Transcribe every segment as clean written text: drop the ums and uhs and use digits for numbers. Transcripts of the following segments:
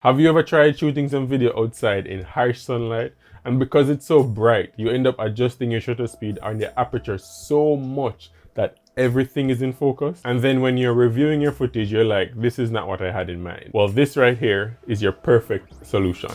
Have you ever tried shooting some video outside in harsh sunlight? And because it's so bright, you end up adjusting your shutter speed and your aperture so much that everything is in focus. And then when you're reviewing your footage, you're like, this is not what I had in mind. Well, this right here is your perfect solution.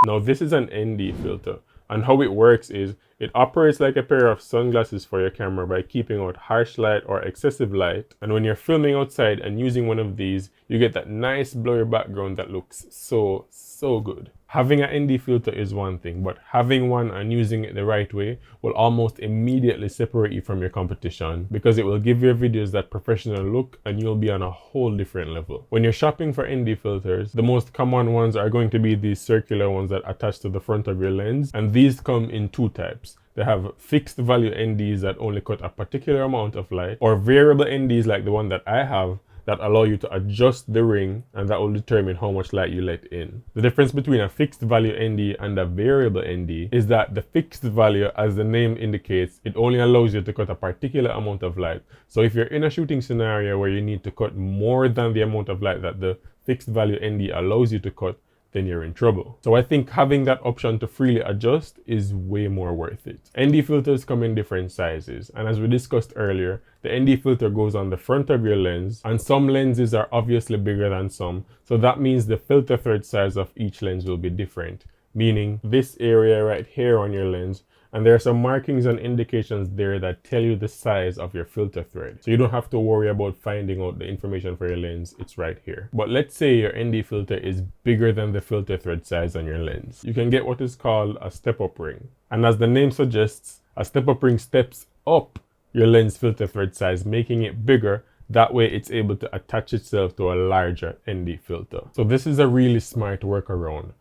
Now, this is an ND filter. And how it works is it operates like a pair of sunglasses for your camera by keeping out harsh light or excessive light. And when you're filming outside and using one of these, you get that nice blurry background that looks so good. Having an ND filter is one thing, but having one and using it the right way will almost immediately separate you from your competition because it will give your videos that professional look and you'll be on a whole different level. When you're shopping for ND filters, the most common ones are going to be these circular ones that attach to the front of your lens, and these come in two types. They have fixed value NDs that only cut a particular amount of light, or variable NDs like the one that I have that allow you to adjust the ring, and that will determine how much light you let in. The difference between a fixed value ND and a variable ND is that the fixed value, as the name indicates, it only allows you to cut a particular amount of light. So if you're in a shooting scenario where you need to cut more than the amount of light that the fixed value ND allows you to cut, then you're in trouble. So I think having that option to freely adjust is way more worth it. ND filters come in different sizes, and as we discussed earlier, the ND filter goes on the front of your lens, and some lenses are obviously bigger than some, so that means the filter thread size of each lens will be different, meaning this area right here on your lens, and there are some markings and indications there that tell you the size of your filter thread. So you don't have to worry about finding out the information for your lens, it's right here. But let's say your ND filter is bigger than the filter thread size on your lens. You can get what is called a step-up ring. And as the name suggests, a step-up ring steps up your lens filter thread size, making it bigger. That way it's able to attach itself to a larger ND filter. So this is a really smart workaround.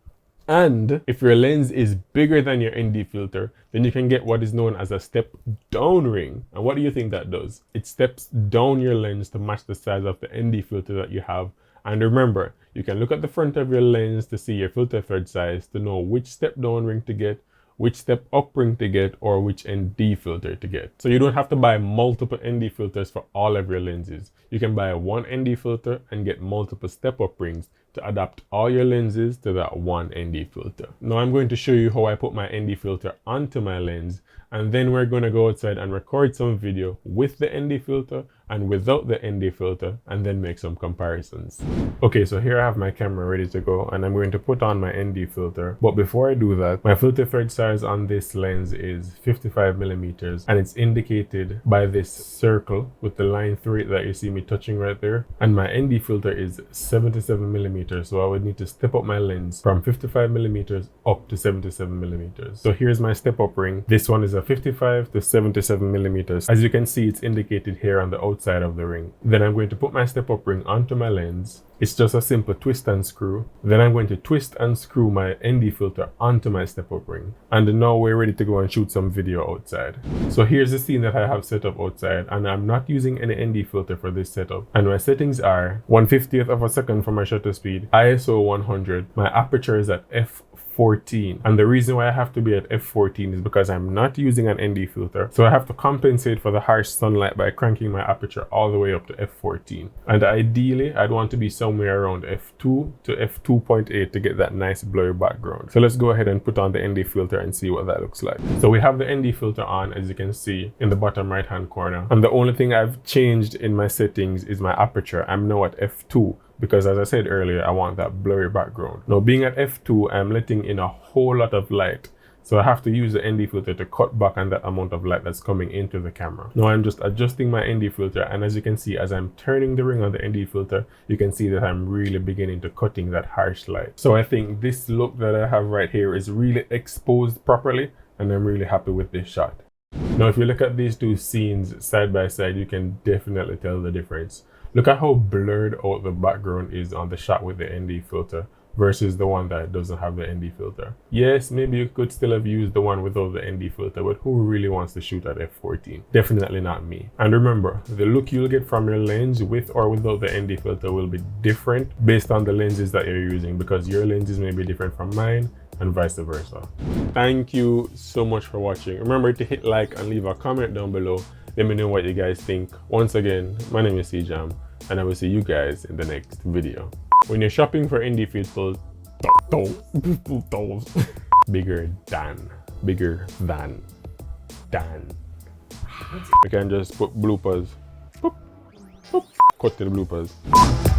And if your lens is bigger than your ND filter, then you can get what is known as a step down ring. And what do you think that does? It steps down your lens to match the size of the ND filter that you have. And remember, you can look at the front of your lens to see your filter thread size to know which step down ring to get, which step up ring to get, or which ND filter to get. So you don't have to buy multiple ND filters for all of your lenses. You can buy one ND filter and get multiple step up rings to adapt all your lenses to that one ND filter. Now I'm going to show you how I put my ND filter onto my lens, and then we're going to go outside and record some video with the ND filter and without the ND filter, and then make some comparisons. Okay, so here I have my camera ready to go, and I'm going to put on my ND filter. But before I do that, my filter thread size on this lens is 55mm, and it's indicated by this circle with the line through it that you see me touching right there. And my ND filter is 77mm, so I would need to step up my lens from 55mm up to 77mm. So here's my step up ring. This one is a 55 to 77mm. As you can see, it's indicated here on the outside of the ring. Then I'm going to put my step up ring onto my lens. It's just a simple twist and screw. Then I'm going to twist and screw my ND filter onto my step up ring. And now we're ready to go and shoot some video outside. So here's the scene that I have set up outside, and I'm not using any ND filter for this setup. And my settings are 1/50th of a second for my shutter speed, ISO 100. My aperture is at f14, and the reason why I have to be at f14 is because I'm not using an ND filter, so I have to compensate for the harsh sunlight by cranking my aperture all the way up to f14. And ideally I'd want to be somewhere around f2 to f2.8 to get that nice blurry background. So let's go ahead and put on the ND filter and see what that looks like. So we have the ND filter on, as you can see in the bottom right hand corner, and the only thing I've changed in my settings is my aperture. I'm now at f2 because, as I said earlier, I want that blurry background. Now being at f2, I'm letting in a whole lot of light, so I have to use the ND filter to cut back on that amount of light that's coming into the camera. Now I'm just adjusting my ND filter, and as you can see, as I'm turning the ring on the ND filter, you can see that I'm really beginning to cutting that harsh light. So I think this look that I have right here is really exposed properly, and I'm really happy with this shot. Now if you look at these two scenes side by side, you can definitely tell the difference. Look at how blurred out the background is on the shot with the ND filter versus the one that doesn't have the ND filter. Yes, maybe you could still have used the one without the ND filter, but who really wants to shoot at f14? Definitely not me. And remember, the look you'll get from your lens with or without the ND filter will be different based on the lenses that you're using, because your lenses may be different from mine, and vice versa. Thank you so much for watching. Remember to hit like and leave a comment down below, Let me know what you guys think. Once again, my name is Cjam, and I will see you guys in the next video. When you're shopping for indie filters, bigger than. We can just put bloopers. Boop, boop, cut to the bloopers.